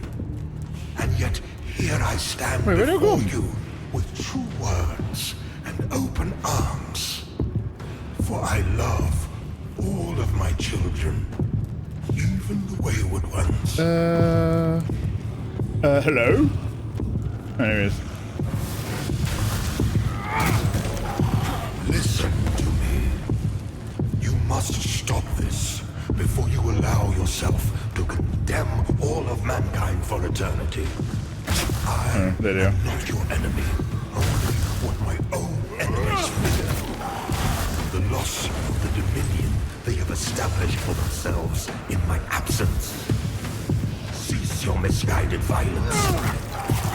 Speaker 2: And yet, here I stand before you with true words and open arms. For I love all of my children, even the wayward ones.
Speaker 1: Hello? There he is.
Speaker 2: Listen to me. You must stop this before you allow yourself to condemn all of mankind for eternity. I
Speaker 1: there you are.
Speaker 2: am not your enemy, only what my own enemies fear. The loss of the dominion they have established for themselves in my absence. Cease your misguided violence.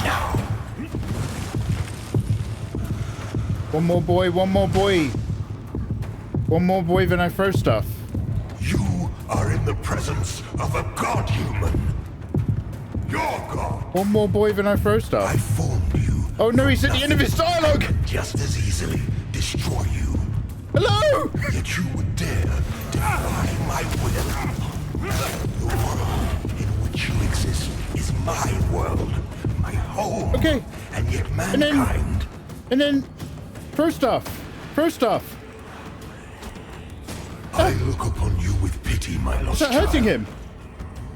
Speaker 2: Now.
Speaker 1: One more boy, one more boy. One more boy than I throw stuff.
Speaker 2: You are in the presence of a god-human. Your god.
Speaker 1: One more boy than I throw stuff.
Speaker 2: I formed you.
Speaker 1: Oh no, he's at the end of his dialogue!
Speaker 2: Just as easily destroy you.
Speaker 1: Hello!
Speaker 2: Yet you would dare defy my will. The world in which you exist is my world, my home.
Speaker 1: Okay.
Speaker 2: And yet mankind.
Speaker 1: And then throw stuff. Throw stuff.
Speaker 2: I look upon you with pity, my lost
Speaker 1: Is that hurting
Speaker 2: child.
Speaker 1: him?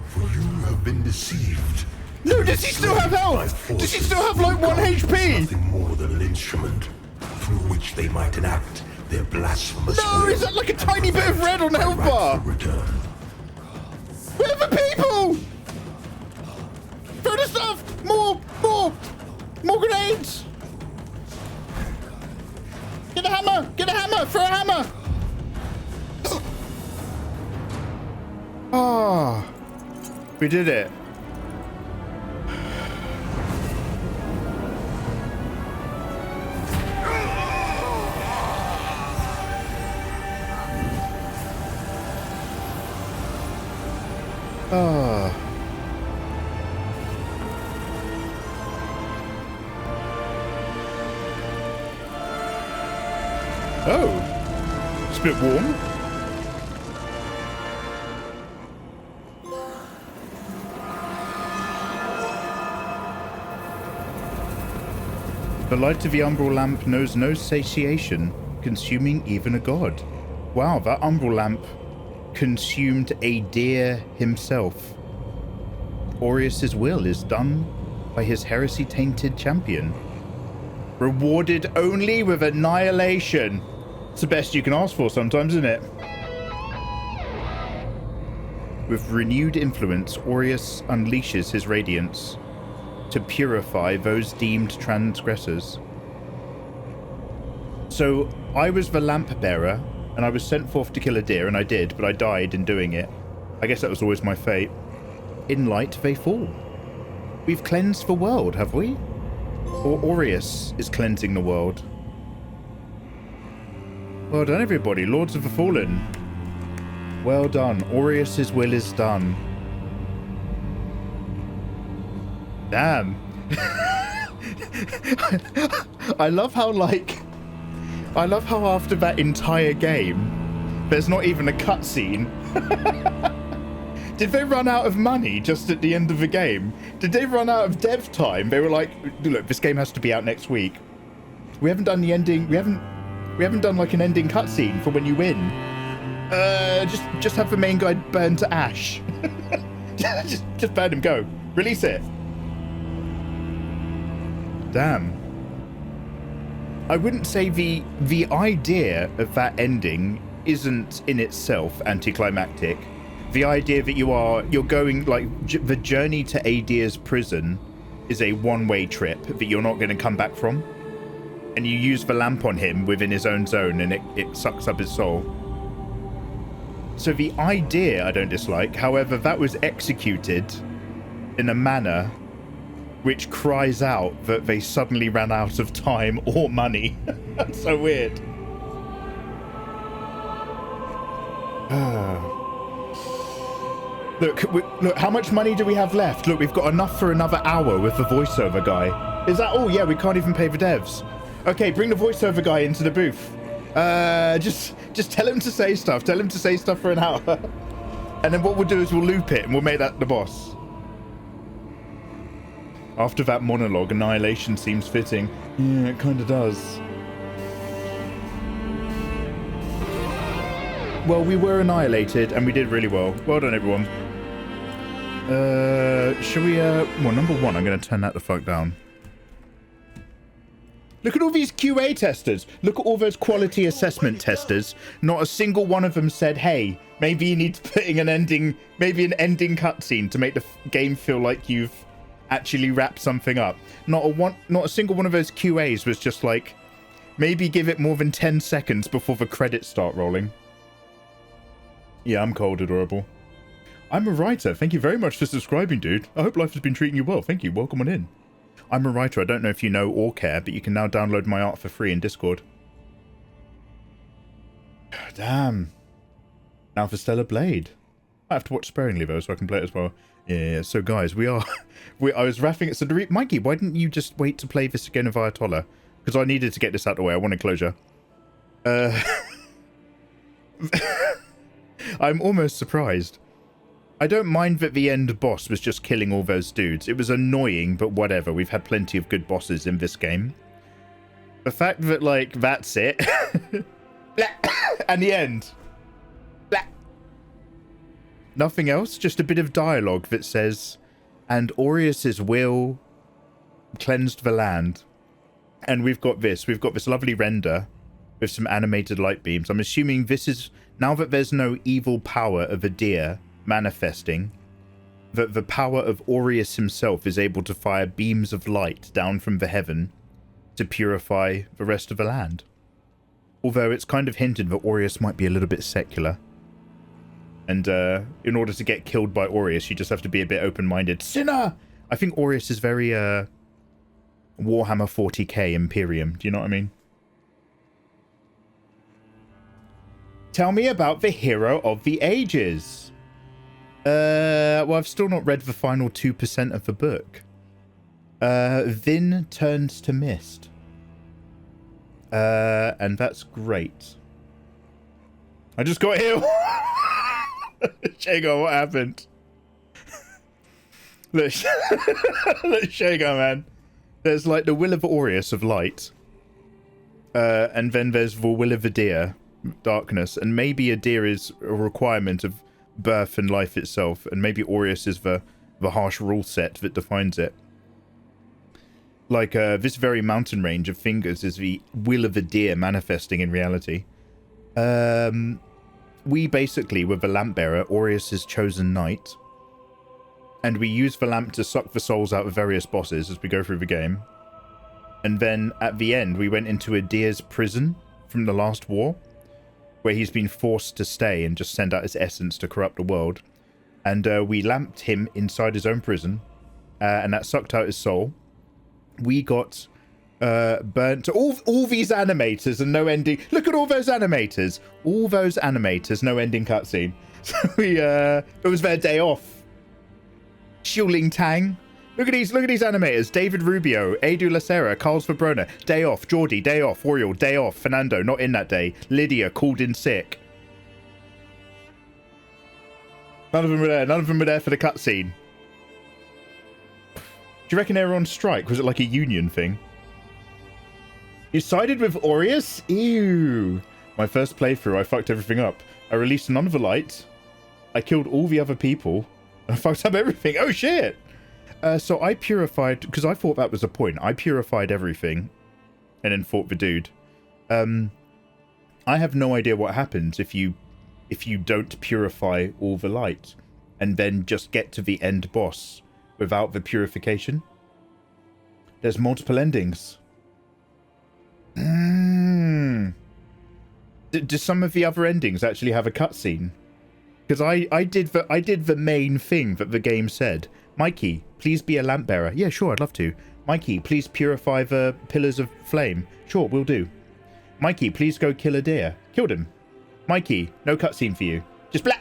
Speaker 2: For you have been deceived.
Speaker 1: No, does he still have health? Does he still have like 1 HP?
Speaker 2: Nothing more than an instrument through which they might enact their blasphemous
Speaker 1: No,
Speaker 2: will.
Speaker 1: is that like a tiny bit of red on the health bar?
Speaker 2: Return.
Speaker 1: Where are the people? Throw the stuff! More grenades! Get a hammer! Get a hammer! Throw a hammer! Ah, we did it. Ah. Oh. It's a bit warm. The light of the umbral lamp knows no satiation, consuming even a god. Wow, that umbral lamp consumed a deer himself. Aureus's will is done by his heresy-tainted champion. Rewarded only with annihilation. It's the best you can ask for sometimes, isn't it? With renewed influence, Aureus unleashes his radiance to purify those deemed transgressors. So I was the lamp bearer, and I was sent forth to kill a deer, and I did, but I died in doing it. I guess that was always my fate. In light they fall. We've cleansed the world, have we? Or Aureus is cleansing the world. Well done, everybody. Lords of the Fallen. Well done. Aureus's will is done. Damn. I love how, after that entire game, there's not even a cutscene. Did they run out of money just at the end of the game? Did they run out of dev time? They were like, look, this game has to be out next week. We haven't done the ending. We haven't done like an ending cutscene for when you win. Just have the main guy burned to ash. just burn him. Go. Release it. Damn. I wouldn't say the idea of that ending isn't in itself anticlimactic. The idea that you're going, like, the journey to Adir's prison is a one-way trip that you're not going to come back from. And you use the lamp on him within his own zone and it sucks up his soul. So the idea I don't dislike, however, that was executed in a manner which cries out that they suddenly ran out of time or money. That's so weird. Look, how much money do we have left? Look, we've got enough for another hour with the voiceover guy. Is that all? Yeah, we can't even pay the devs. Okay, bring the voiceover guy into the booth. Just tell him to say stuff. Tell him to say stuff for an hour. And then what we'll do is we'll loop it and we'll make that the boss. After that monologue, annihilation seems fitting. Yeah, it kind of does. Well, we were annihilated and we did really well. Well done, everyone. Shall we, well, number one, I'm going to turn that the fuck down. Look at all these QA testers. Look at all those quality assessment testers. Not a single one of them said, hey, maybe you need to put in an ending cutscene to make the game feel like you've actually wrapped something up. Not a single one of those QAs was just like, maybe give it more than 10 seconds before the credits start rolling. Yeah, I'm cold, adorable. I'm a writer. Thank you very much for subscribing, dude. I hope life has been treating you well. Thank you. Welcome on in. I'm a writer. I don't know if you know or care, but you can now download my art for free in Discord. Damn. Now for Stellar Blade. I have to watch sparingly, though, so I can play it as well. Yeah, so guys, I was raffing it. So, Mikey, why didn't you just wait to play this again with Ayatollah? Because I needed to get this out of the way. I wanted closure. I'm almost surprised. I don't mind that the end boss was just killing all those dudes. It was annoying, but whatever. We've had plenty of good bosses in this game. The fact that, like, that's it. And the end. Nothing else, just a bit of dialogue that says, and Aureus's will cleansed the land. And we've got this lovely render with some animated light beams. I'm assuming this is, now that there's no evil power of a deer manifesting, that the power of Aureus himself is able to fire beams of light down from the heaven to purify the rest of the land. Although it's kind of hinted that Aureus might be a little bit secular. And in order to get killed by Aureus, you just have to be a bit open-minded. Sinner! I think Aureus is very Warhammer 40k Imperium. Do you know what I mean? Tell me about the hero of the ages. Well, I've still not read the final 2% of the book. Vin turns to mist. And that's great. I just got here. Shago, what happened? Look, look, Shago, man. There's like the Will of Aureus of light. And then there's the Will of Adir, darkness. And maybe Adir is a requirement of birth and life itself. And maybe Aureus is the harsh rule set that defines it. Like, this very mountain range of fingers is the Will of Adir manifesting in reality. We basically, with the lamp bearer, Aureus' chosen knight. And we use the lamp to suck the souls out of various bosses as we go through the game. And then, at the end, we went into Adir's prison from the last war, where he's been forced to stay and just send out his essence to corrupt the world. And we lamped him inside his own prison, and that sucked out his soul. We got burnt. All these animators and no ending. Look at all those animators. All those animators, no ending cutscene. So it was their day off. Xiuling Tang. Look at these animators. David Rubio, Edu Lacera, Carlos Fabrona, day off. Geordie, day off. Oriol, day off. Fernando, not in that day. Lydia, called in sick. None of them were there. None of them were there for the cutscene. Do you reckon they were on strike? Was it like a union thing? You sided with Aureus? Ew. My first playthrough, I fucked everything up. I released none of the light. I killed all the other people. I fucked up everything. Oh, shit. So I purified, because I thought that was the point. I purified everything and then fought the dude. I have no idea what happens if you don't purify all the light and then just get to the end boss without the purification. There's multiple endings. Do some of the other endings actually have a cutscene? Because I did the main thing that the game said. Mikey, please be a lamp bearer. Yeah, sure, I'd love to. Mikey, please purify the pillars of flame. Sure, we'll do. Mikey, please go kill a deer. Killed him. Mikey, no cutscene for you. Just blah.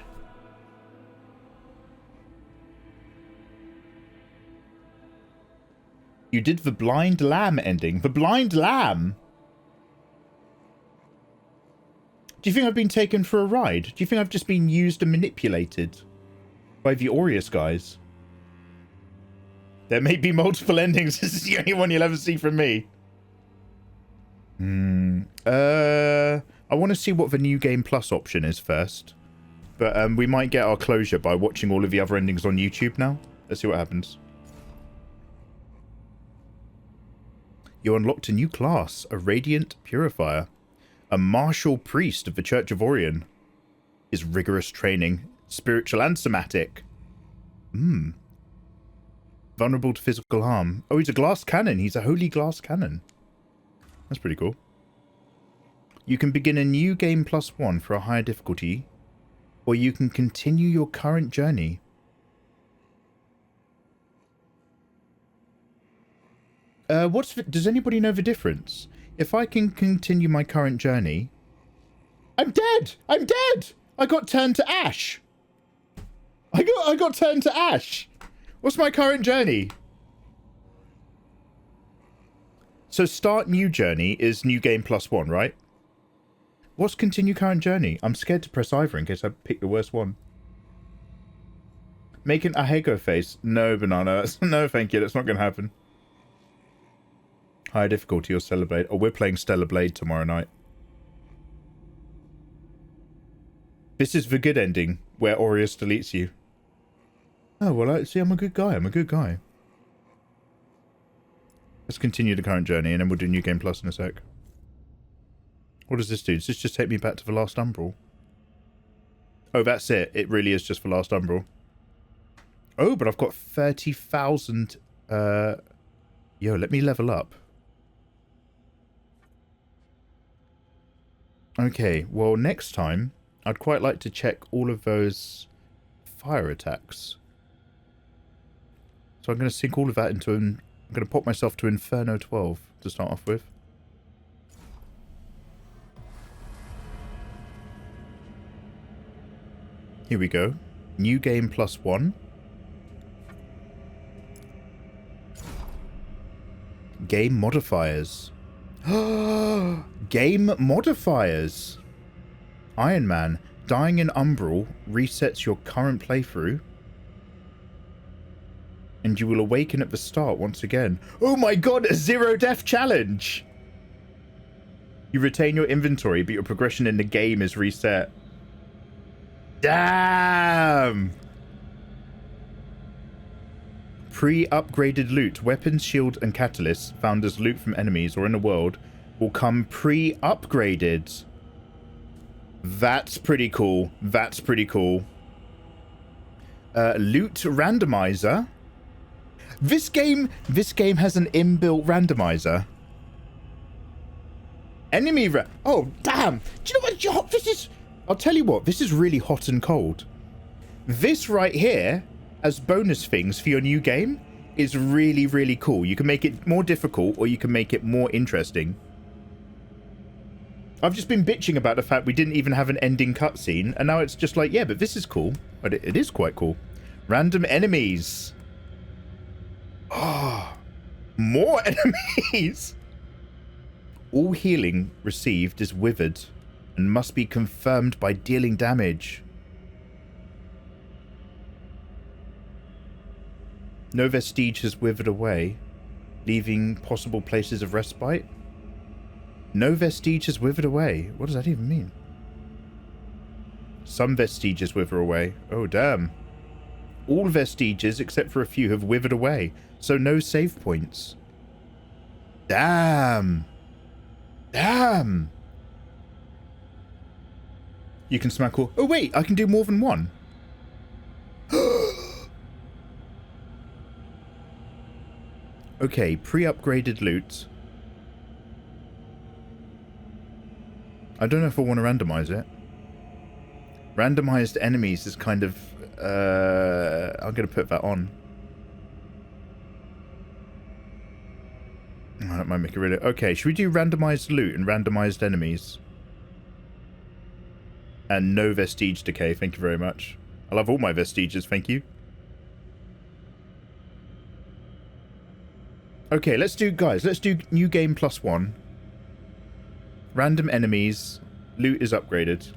Speaker 1: You did the blind lamb ending. The blind lamb? Do you think I've been taken for a ride? Do you think I've just been used and manipulated by the Aureus guys? There may be multiple endings. This is the only one you'll ever see from me. I want to see what the New Game Plus option is first. But we might get our closure by watching all of the other endings on YouTube now. Let's see what happens. You unlocked a new class, a Radiant Purifier. A martial priest of the Church of Orion. His rigorous training, spiritual and somatic. Vulnerable to physical harm. Oh, he's a glass cannon. He's a holy glass cannon. That's pretty cool. You can begin a new game +1 for a higher difficulty, or you can continue your current journey. Does anybody know the difference? If I can continue my current journey... I'm dead! I'm dead! I got turned to ash! I got turned to ash! What's my current journey? So start new journey is new game +1, right? What's continue current journey? I'm scared to press either in case I pick the worst one. Make an Ahego face. No, Banana. No, thank you. That's not going to happen. Higher difficulty or Stellar Blade. Oh, we're playing Stellar Blade tomorrow night. This is the good ending, where Aureus deletes you. Oh, well, see, I'm a good guy. I'm a good guy. Let's continue the current journey, and then we'll do New Game Plus in a sec. What does this do? Does this just take me back to the last Umbral? Oh, that's it. It really is just the last Umbral. Oh, but I've got 30,000... Yo, let me level up. Okay, well, next time, I'd quite like to check all of those fire attacks. So I'm going to sink all of that into... I'm going to pop myself to Inferno 12 to start off with. Here we go. New game +1. Game modifiers. Game modifiers. Iron Man. Dying in Umbral resets your current playthrough. And you will awaken at the start once again. Oh my god, a zero death challenge! You retain your inventory, but your progression in the game is reset. Damn! Pre-upgraded loot. Weapons, shield, and catalysts found as loot from enemies or in the world will come pre-upgraded. That's pretty cool. That's pretty cool. Loot randomizer. This game has an inbuilt randomizer. Enemy oh, damn. Do you know what? This is... I'll tell you what. This is really hot and cold. This right here, as bonus things for your new game, is really, really cool. You can make it more difficult or you can make it more interesting. I've just been bitching about the fact we didn't even have an ending cutscene, and now it's just like, yeah, but this is cool. But it is quite cool. Random enemies. Oh, more enemies. All healing received is withered and must be confirmed by dealing damage. No vestige has withered away, leaving possible places of respite. No vestige has withered away. What does that even mean? Some vestiges wither away. Oh, damn. All vestiges, except for a few, have withered away, so no save points. Damn. Damn. You can smack all... Oh, wait, I can do more than one. Okay, pre-upgraded loot. I don't know if I want to randomize it. Randomized enemies is kind of... I'm going to put that on. Oh, that might make it really... Okay, should we do randomized loot and randomized enemies? And no vestige decay, thank you very much. I love all my vestiges, thank you. Okay, let's do... Guys, let's do new game +1. Random enemies. Loot is upgraded.